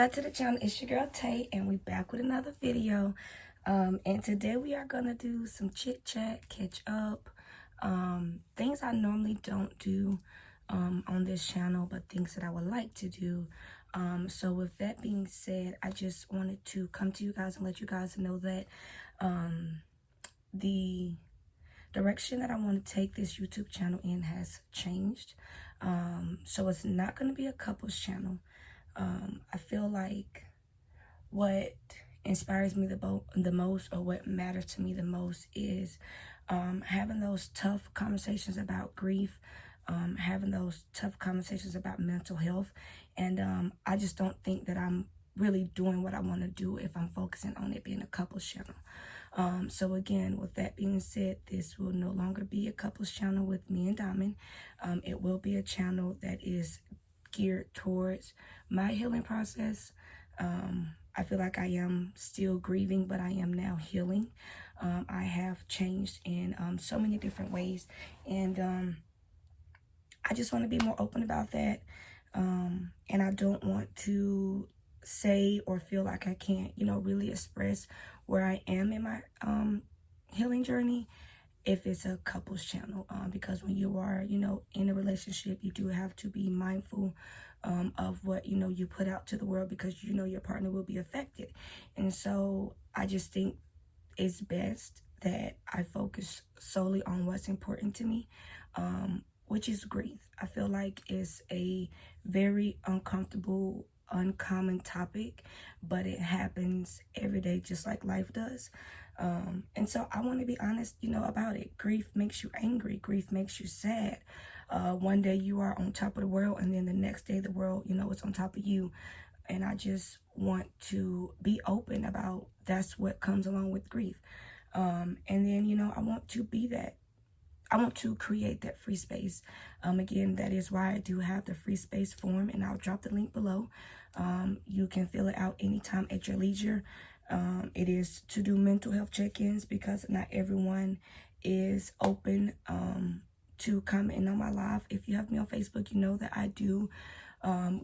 back to the channel. It's your girl Tay, and we back with another video. And today we are gonna do some chit chat, catch up, things I normally don't do on this channel, but things that I would like to do. So with that being said, I just wanted to come to you guys and let you guys know that the direction that I want to take this YouTube channel in has changed. So it's not going to be a couples channel. I feel like what inspires me the most, or what matters to me the most, is having those tough conversations about grief, having those tough conversations about mental health. And I just don't think that I'm really doing what I want to do if I'm focusing on it being a couples channel. So again, with that being said, this will no longer be a couples channel with me and Diamond. It will be a channel that is geared towards my healing process. I feel like I am still grieving, but I am now healing. I have changed in so many different ways, and I just want to be more open about that. And I don't want to say or feel like I can't, really express where I am in my healing journey if it's a couples channel, because when you are, in a relationship, you do have to be mindful of what, you put out to the world, because your partner will be affected. And so I just think it's best that I focus solely on what's important to me, which is grief. I feel like it's a very uncomfortable, uncommon topic, but it happens every day just like life does. And so I want to be honest, about it. Grief makes you angry. Grief makes you sad. One day you are on top of the world, and then the next day the world, is on top of you. And I just want to be open about that's what comes along with grief. And then, I want to be that. I want to create that free space. Again, that is why I do have the free space form, and I'll drop the link below. You can fill it out anytime at your leisure. It is to do mental health check-ins, because not everyone is open to commenting on my live. If you have me on Facebook, you know that I do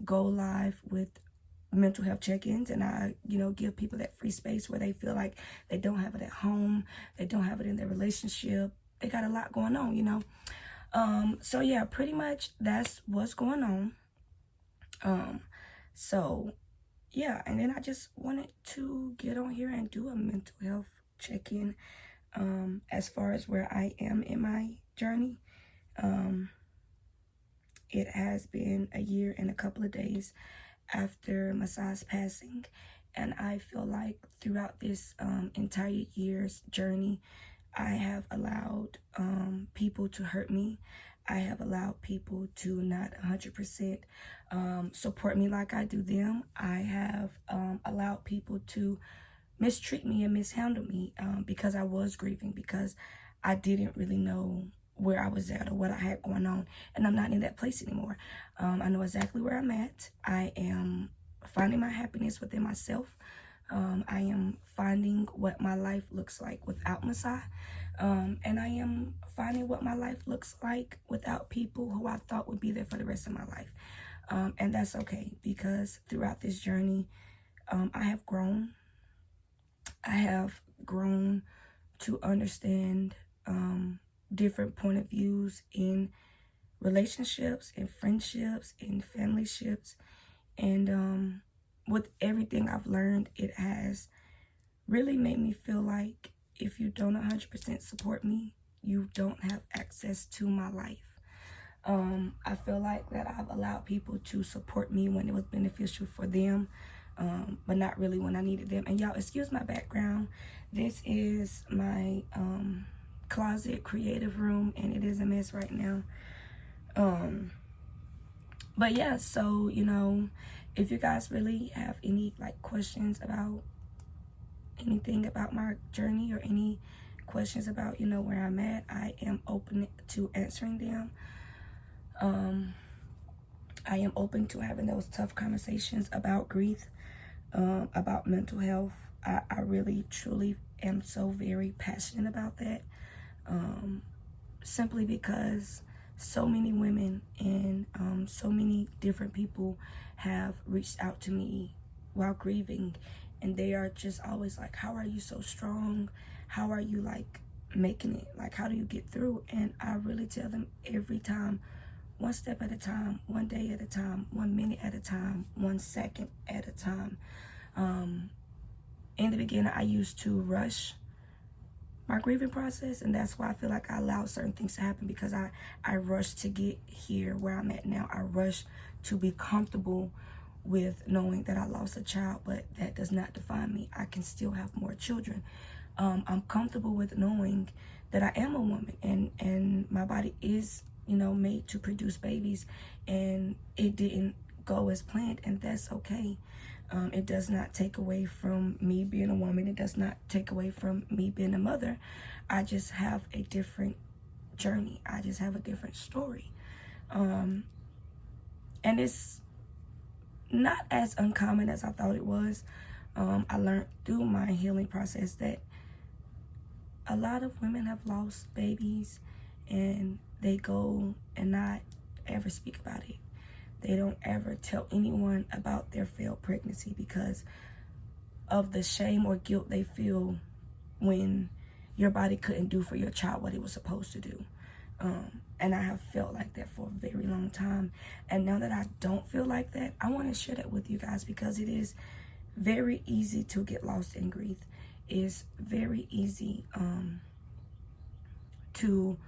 go live with mental health check-ins, and I give people that free space where they feel like they don't have it at home, they don't have it in their relationship, they got a lot going on. So yeah, pretty much that's what's going on. So yeah, and then I just wanted to get on here and do a mental health check-in as far as where I am in my journey. It has been a year and a couple of days after Masai's passing, and I feel like throughout this entire year's journey, I have allowed people to hurt me. I have allowed people to not 100% support me like I do them. I have allowed people to mistreat me and mishandle me because I was grieving, because I didn't really know where I was at or what I had going on, and I'm not in that place anymore. I know exactly where I'm at. I am finding my happiness within myself. I am finding what my life looks like without Masai, and I am finding what my life looks like without people who I thought would be there for the rest of my life. And that's okay, because throughout this journey, I have grown. I have grown to understand different point of views in relationships, in friendships, in familyships, and with everything I've learned, it has really made me feel like if you don't 100% support me, you don't have access to my life. I feel like that I've allowed people to support me when it was beneficial for them, but not really when I needed them. And y'all, excuse my background. This is my closet creative room, and it is a mess right now. But yeah, so if you guys really have any questions about anything about my journey, or any questions about where I'm at, I am open to answering them. I am open to having those tough conversations about grief, about mental health. I really truly am so very passionate about that, simply because so many women and so many different people have reached out to me while grieving, and they are just always like, how are you so strong? How are you like making it? Like, how do you get through? And I really tell them every time, one step at a time, one day at a time, 1 minute at a time, 1 second at a time. In the beginning, I used to rush my grieving process, and that's why I feel like I allowed certain things to happen, because I rushed to get here where I'm at now. I rushed to be comfortable with knowing that I lost a child, but that does not define me. I can still have more children. I'm comfortable with knowing that I am a woman, and my body is, you know, made to produce babies, and it didn't go as planned, and that's okay. It does not take away from me being a woman. It does not take away from me being a mother. I just have a different journey. I just have a different story. And it's not as uncommon as I thought it was. I learned through my healing process that a lot of women have lost babies and they go and not ever speak about it. They don't ever tell anyone about their failed pregnancy because of the shame or guilt they feel when your body couldn't do for your child what it was supposed to do. And I have felt like that for a very long time. And now that I don't feel like that, I want to share that with you guys, because it is very easy to get lost in grief. It's very easy to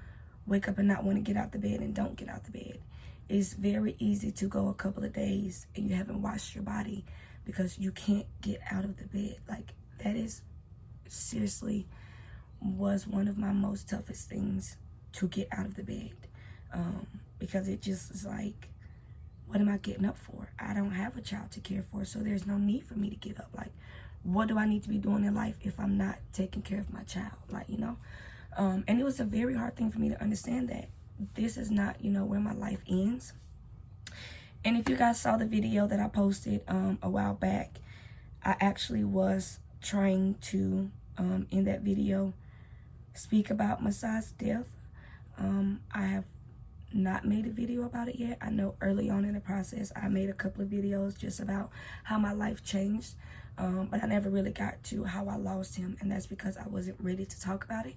wake up and not want to get out the bed and don't get out the bed. It's very easy to go a couple of days and you haven't washed your body because you can't get out of the bed. Like, that is seriously was one of my most toughest things, to get out of the bed. Because it just is like, what am I getting up for? I don't have a child to care for, so there's no need for me to get up. Like, what do I need to be doing in life if I'm not taking care of my child? Like, you know? And it was a very hard thing for me to understand that this is not, you know, where my life ends. And if you guys saw the video that I posted a while back, I actually was trying to, in that video, speak about Masai's death. I have not made a video about it yet. I know early on in the process, I made a couple of videos just about how my life changed. But I never really got to how I lost him, and that's because I wasn't ready to talk about it.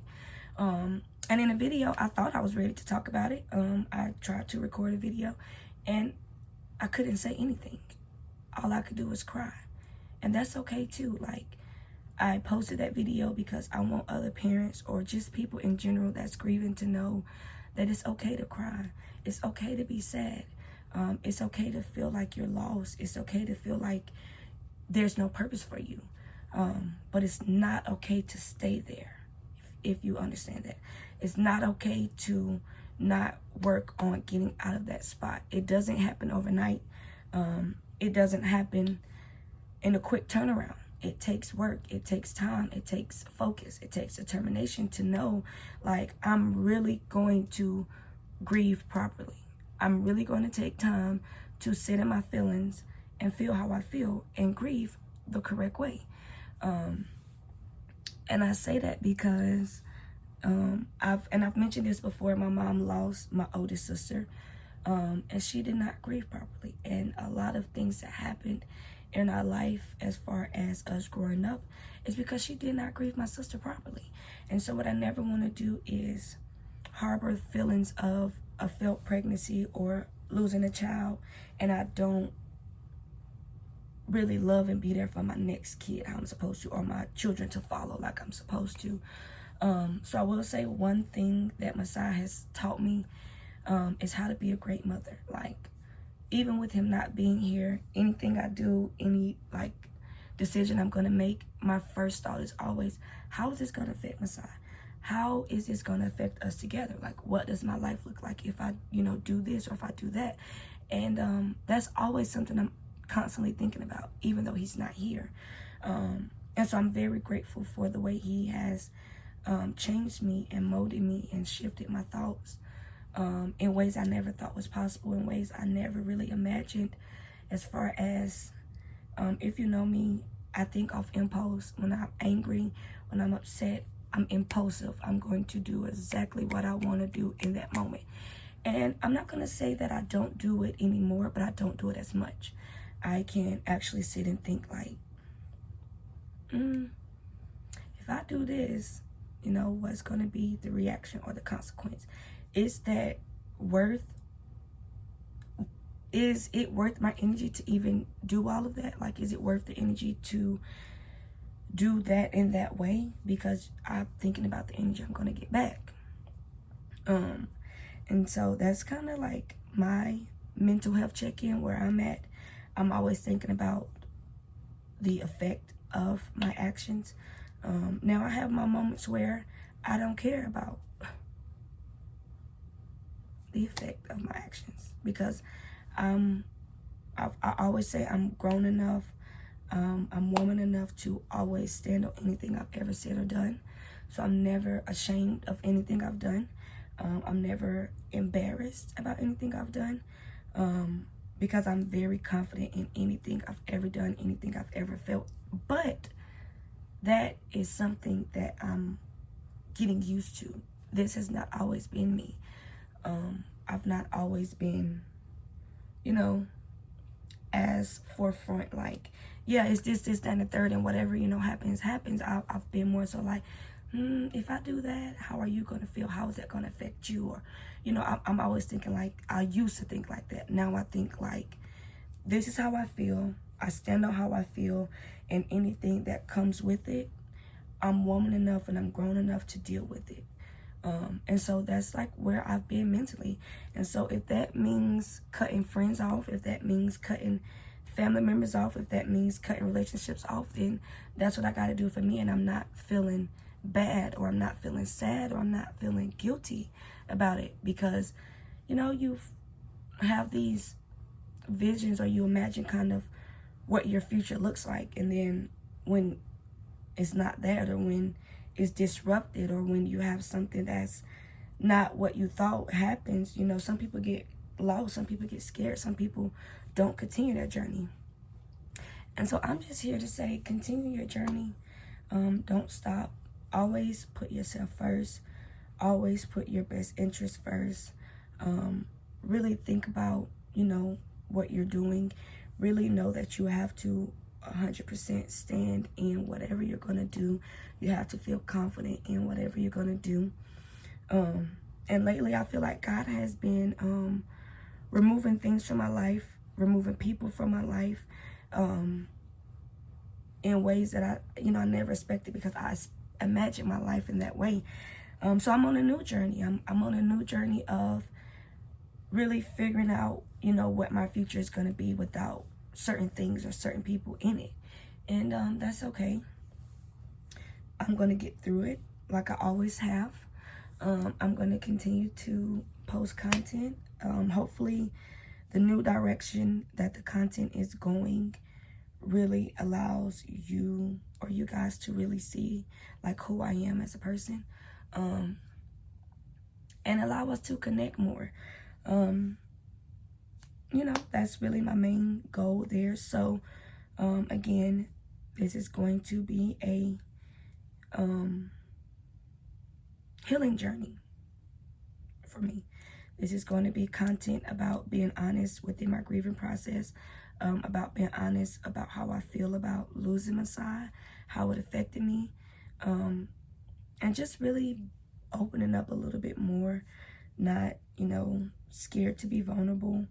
And in a video, I thought I was ready to talk about it. I tried to record a video, and I couldn't say anything. All I could do was cry. And that's okay too. Like, I posted that video because I want other parents, or just people in general that's grieving, to know that it's okay to cry. It's okay to be sad. It's okay to feel like you're lost. It's okay to feel like there's no purpose for you. But it's not okay to stay there, if you understand that. It's not okay to not work on getting out of that spot. It doesn't happen overnight. It doesn't happen in a quick turnaround. It takes work. It takes time. It takes focus. It takes determination to know, like, I'm really going to grieve properly. I'm really going to take time to sit in my feelings and feel how I feel and grieve the correct way. And I say that because I've mentioned this before. My mom lost my oldest sister, and she did not grieve properly. And a lot of things that happened in our life, as far as us growing up, is because she did not grieve my sister properly. And so what I never want to do is harbor feelings of a failed pregnancy or losing a child, and I don't really love and be there for my next kid how I'm supposed to, or my children to follow like I'm supposed to. So I will say one thing that Masai has taught me is how to be a great mother. Like, even with him not being here, anything I do, any like decision I'm gonna make, my first thought is always, how is this gonna affect Masai? How is this gonna affect us together? Like, what does my life look like if I, you know, do this or if I do that? And that's always something I'm constantly thinking about, even though he's not here. And so I'm very grateful for the way he has changed me and molded me and shifted my thoughts in ways I never thought was possible, in ways I never really imagined. As far as, if you know me, I think off impulse. When I'm angry, when I'm upset, I'm impulsive. I'm going to do exactly what I want to do in that moment. And I'm not going to say that I don't do it anymore, but I don't do it as much. I can actually sit and think like, if I do this, you know, what's going to be the reaction or the consequence? Is that worth, is it worth my energy to even do all of that? Like, is it worth the energy to do that in that way? Because I'm thinking about the energy I'm going to get back. And so that's kind of like my mental health check-in where I'm at. I'm always thinking about the effect of my actions. Now I have my moments where I don't care about the effect of my actions because I always say I'm grown enough, I'm woman enough to always stand on anything I've ever said or done. So I'm never ashamed of anything I've done. I'm never embarrassed about anything I've done because I'm very confident in anything I've ever done, anything I've ever felt. But that is something that I'm getting used to. This has not always been me. I've not always been, you know, as forefront, like, yeah, it's this, that, and the third, and whatever, you know, happens. I've been more so like, if I do that, how are you going to feel? How is that going to affect you? Or, you know, I'm always thinking like, I used to think like that. Now I think like, this is how I feel. I stand on how I feel, and anything that comes with it, I'm woman enough and I'm grown enough to deal with it. And so that's like where I've been mentally. And so if that means cutting friends off, if that means cutting family members off, if that means cutting relationships off, then that's what I got to do for me. And I'm not feeling bad, or I'm not feeling sad, or I'm not feeling guilty about it, because, you know, you have these visions, or you imagine kind of what your future looks like. And then when it's not that, or when it's disrupted, or when you have something that's not what you thought happens, you know, some people get lost, some people get scared, some people don't continue their journey. And so I'm just here to say, continue your journey. Don't stop. Always put yourself first. Always put your best interest first. Really think about, you know, what you're doing. Really know that you have to 100% stand in whatever you're going to do. You have to feel confident in whatever you're going to do. And lately I feel like God has been removing things from my life, removing people from my life, in ways that I never expected, because I imagined my life in that way. So I'm on a new journey. I'm on a new journey of really figuring out, you know, what my future is going to be without certain things or certain people in it. And that's okay. I'm going to get through it like I always have. I'm going to continue to post content. Hopefully the new direction that the content is going really allows you, or you guys, to really see like who I am as a person, and allow us to connect more. You know, that's really my main goal there. So again, this is going to be a healing journey for me. This is going to be content about being honest within my grieving process, about being honest about how I feel about losing my side, how it affected me, and just really opening up a little bit more, not, you know, scared to be vulnerable,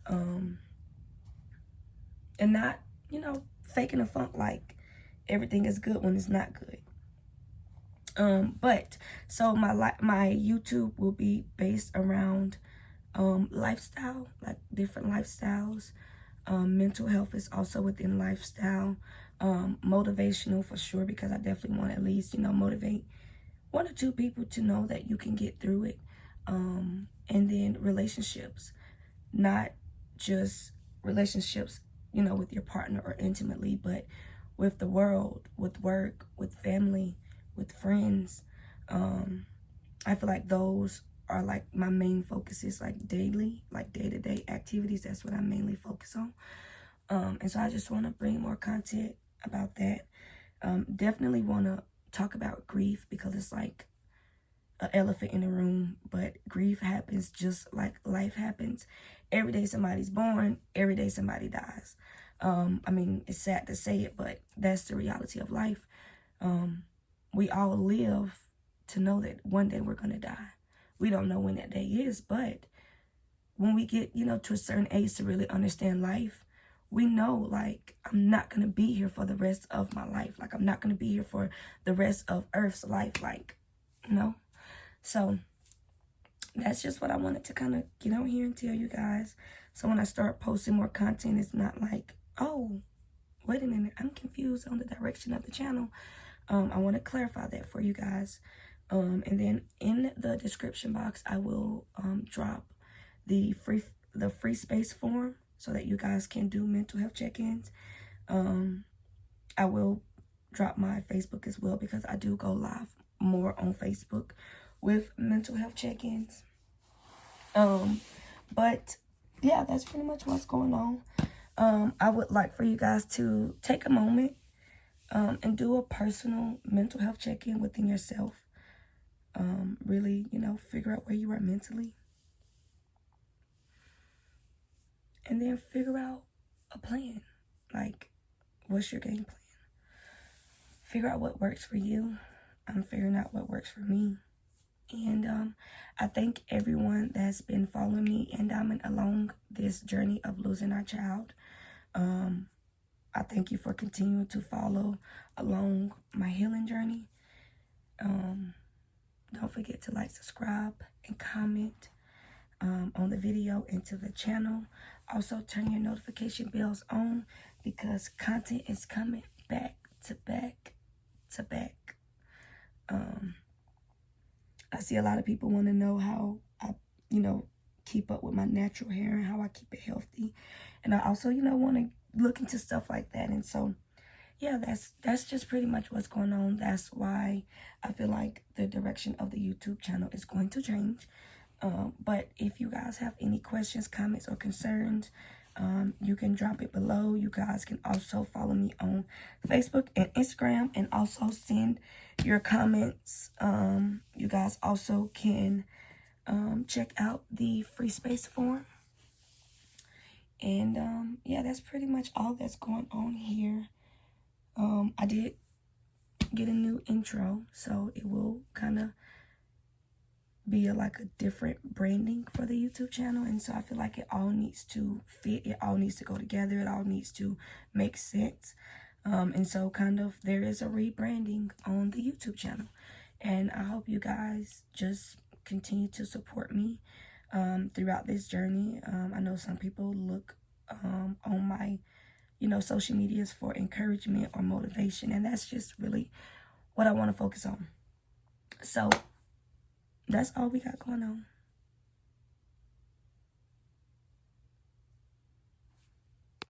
and not, you know, faking a funk like everything is good when it's not good. But so my YouTube will be based around lifestyle, like different lifestyles. Mental health is also within lifestyle. Motivational for sure, because I definitely want to at least, you know, motivate one or two people to know that you can get through it. And then relationships, not just relationships, you know, with your partner or intimately, but with the world, with work, with family, with friends. I feel like those are like my main focuses, like daily, like day-to-day activities. That's what I mainly focus on. And so I just want to bring more content about that. Definitely want to talk about grief, because it's like an elephant in the room, but grief happens just like life happens. Every day somebody's born, every day somebody dies. I mean, it's sad to say it, but that's the reality of life. We all live to know that one day we're going to die. We don't know when that day is, but when we get, to a certain age to really understand life, we know, like, I'm not going to be here for the rest of my life. Like, I'm not going to be here for the rest of Earth's life, like, So that's just what I wanted to kind of get on here and tell you guys. So when I start posting more content, it's not like, oh, wait a minute, I'm confused on the direction of the channel. I want to clarify that for you guys. And then in the description box, I will drop the free space form so that you guys can do mental health check-ins. I will drop my Facebook as well, because I do go live more on Facebook with mental health check-ins. But yeah, that's pretty much what's going on. I would like for you guys to take a moment and do a personal mental health check-in within yourself. Really, figure out where you are mentally. And then figure out a plan. Like, what's your game plan? Figure out what works for you. I'm figuring out what works for me. And I thank everyone that's been following me and along this journey of losing our child. I thank you for continuing to follow along my healing journey. Don't forget to like, subscribe, and comment on the video and to the channel. Also, turn your notification bells on, because content is coming back to back to back. I see a lot of people want to know how I, keep up with my natural hair and how I keep it healthy. And I also, want to look into stuff like that. And so, yeah, that's just pretty much what's going on. That's why I feel like the direction of the YouTube channel is going to change. But if you guys have any questions, comments, or concerns, you can drop it below. You guys can also follow me on Facebook and Instagram, and also send your comments. You guys also can check out the free space form. And yeah, that's pretty much all that's going on here. I did get a new intro, so it will kind of be like a different branding for the YouTube channel. And so I feel like it all needs to fit. It all needs to go together. It all needs to make sense. And so kind of there is a rebranding on the YouTube channel. And I hope you guys just continue to support me throughout this journey. I know some people look on my social medias for encouragement or motivation, and that's just really what I want to focus on. So that's all we got going on.